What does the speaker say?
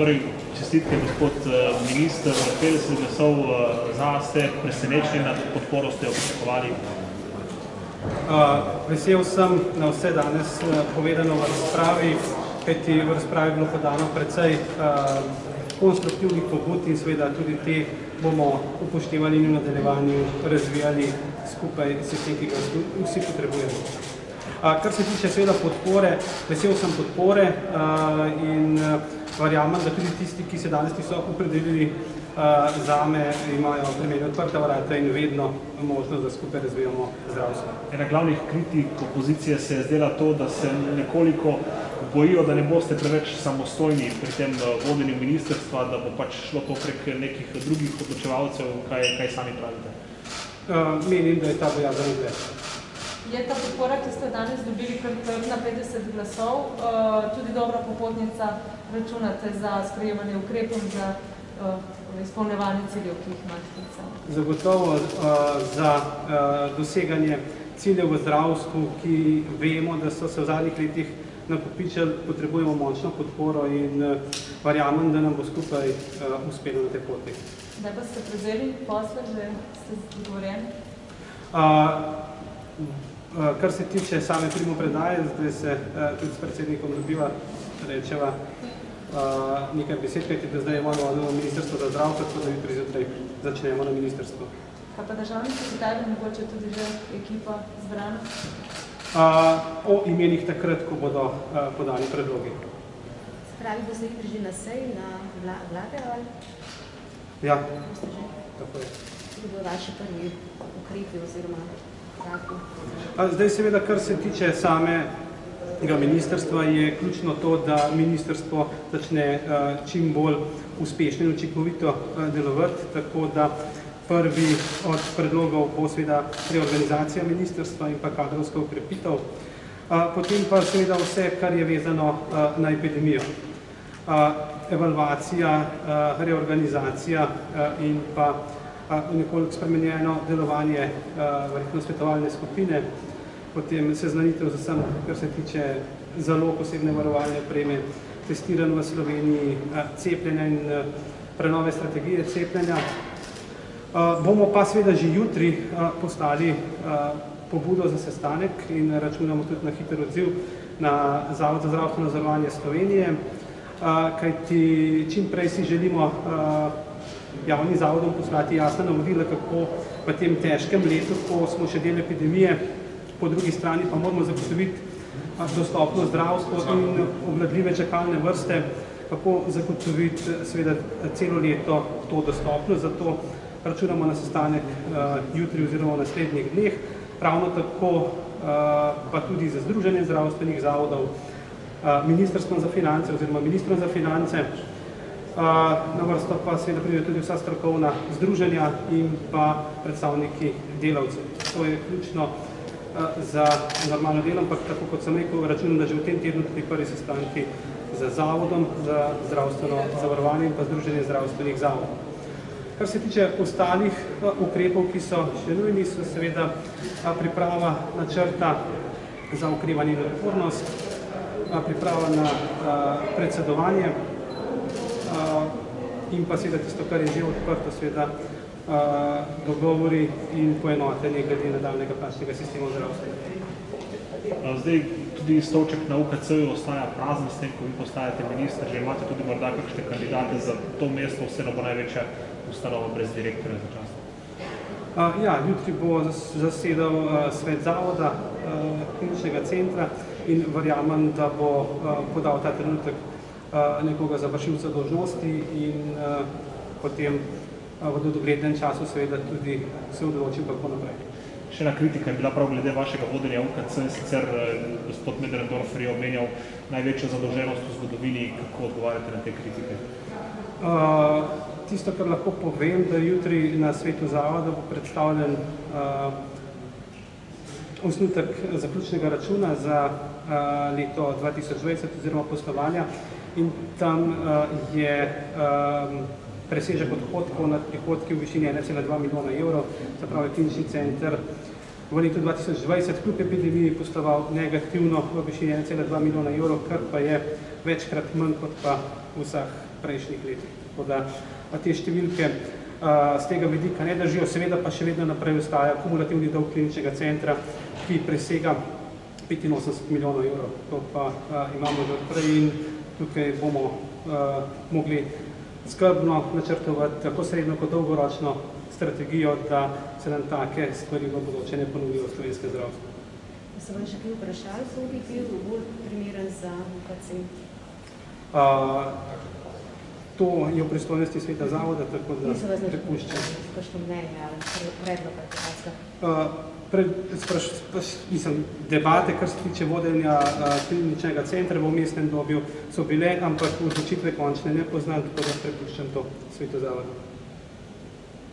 Torej, čestitke, gospod minister, 50 glasov za, ste presenečeni nad podporo, ste jo pričakovali? Vesel sem na vse danes povedano v razpravi, kajti v razpravi je bilo podano precej konstruktivnih pobud in seveda tudi te bomo upoštevali in v nadaljevanju razvijali skupaj sistem, ki ga vsi potrebujemo. Kar se tiče seveda podpore, vesel sem podpore in verjamem, da tudi tisti, ki se danes niso opredelili zame, imajo pri meni odprta vrata in vedno možnost, da skupaj razvijamo zdravstvo. Ena glavnih kritik opozicije se je zdela to, da se nekoliko bojijo, da ne boste preveč samostojni pri tem vodenju ministrstva, da bo pač šlo to prek nekih drugih odločevalcev, kaj sami pravite? Menim, da je ta bojazen odveč. Je ta podpora, ki ste danes dobili na 50 glasov, tudi dobra popotnica, računate za sprejemanje ukrepov za izpolnjevanje ciljev, ki jih imate? Zagotovo za doseganje ciljev v zdravstvu, ki vemo, da so se v zadnjih letih nakopičili, potrebujemo močno podporo in verjamem, da nam bo skupaj uspelo na tej poti. Zdaj pa ste prevzeli posle, že ste dogovorjeni? Kar se tiče same primopredaje, zdaj se tudi s predsednikom dobiva, rečeva nekaj besed, kajti da zdaj imamo vodilo Ministrstvo za zdravstvo, tako da jutri zjutraj začnemo na ministrstvu. Kaj pa državni sekretar, mogoče tudi že ekipa zbrana? O imenih takrat, ko bodo podani predlogi. Se pravi, boste jutri že na seji, na vlade ali? Ja, Boste že? tako je. Tudi bodo vaši prvi ukrepi oziroma tako? Zdaj seveda, kar se tiče samega ministrstva, je ključno to, da ministrstvo začne čim bolj uspešno in učinkovito delovati, tako da prvi od predlogov bo seveda reorganizacija ministrstva in pa kadrovska ukrepitev, potem pa seveda vse, kar je vezano na epidemijo. Evalvacija, reorganizacija in pa nekoliko spremenjeno delovanje verjetno svetovalne skupine, potem seznanitev z vsem, kar se tiče zalog osebne varovalne opreme, testiranj v Sloveniji, cepljenja in prenove strategije cepljenja. Bomo pa seveda že jutri poslali pobudo za sestanek in računamo tudi na hiter odziv na Zavod za zdravstveno zavarovanje Slovenije, kajti čim prej si želimo javnim zavodom poslati jasna navodila, kako v tem težkem letu, ko smo še del epidemije, po drugi strani pa moramo zagotoviti dostopno zdravstvo in obvladljive čakalne vrste, kako zagotoviti seveda celo leto to dostopno, zato računamo na sestanek jutri oziroma v naslednjih dneh, ravno tako pa tudi za Združenje zdravstvenih zavodov, Ministrstvom za finance oziroma ministrom za finance, na vrsto pa seveda pridejo tudi vsa strokovna združenja in pa predstavniki delavcev. To je ključno za normalno delo, ampak tako kot sem rekel, računam, da že v tem tednu tudi prvi sestanki z Zavodom za zdravstveno zavarovanje in pa Združenje zdravstvenih zavodov. Kar se tiče ostalih ukrepov, ki so še nujni, so seveda priprava načrta za okrevanje in odpornost, priprava na predsedovanje in pa seveda tisto, kar je že odprto, seveda dogovori in poenotenje glede nadaljnjega plačnega sistema v zdravstvu. Zdaj tudi stolček na UKC-ju ostaja prazen, s tem, ko vi postajate minister, že imate tudi morda kakšne kandidate za to mesto, vseeno bo največja ustanova brez direktorja začasno. Ja, jutri bo zasedal svet zavoda kliničnega centra in verjamem, da bo podal ta trenutek nekoga za vršilca dolžnosti in potem v doglednem času seveda tudi se odločil, kako naprej. Še ena kritika je bila prav glede vašega vodenja UKC, sicer gospod Möderndorfer je omenjal največjo zadolženost v zgodovini, kako odgovarjate na te kritike? Tisto, kar lahko povem, da jutri na svetu zavoda bo predstavljen osnutek zaključnega računa za leto 2020 oziroma poslovanja in tam je presežek odhodkov nad prihodki v višini 1,2 milijona evrov, se pravi klinični center v letu 2020 kljub epidemiji posloval negativno v višini 1,2 milijona evrov, kar pa je večkrat manj kot pa vseh prejšnjih letih. Tako da te številke z tega vidika ne držijo, seveda pa še vedno naprej ostaja kumulativni dolg kliničnega centra, ki presega 85 milijonov evrov. To pa imamo že odprej in tukaj bomo mogli skrbno načrtovati tako srednjo kot dolgoročno strategijo, da se nam take stvari v bodoče ne ponovijo v slovenskem zdravstvu. Se vam še kaj vprašali, ko bi bil bolj primeren za UKC? To je v pristojnosti sveta zavoda, tako da prepuščam. Kakšno mnenje ali predlog ali debate, kar se tiče vodenja kliničnega centra v vmesnem obdobju so bile, ampak odločitve končne ne poznam, tako da prepuščam to svetu zavoda.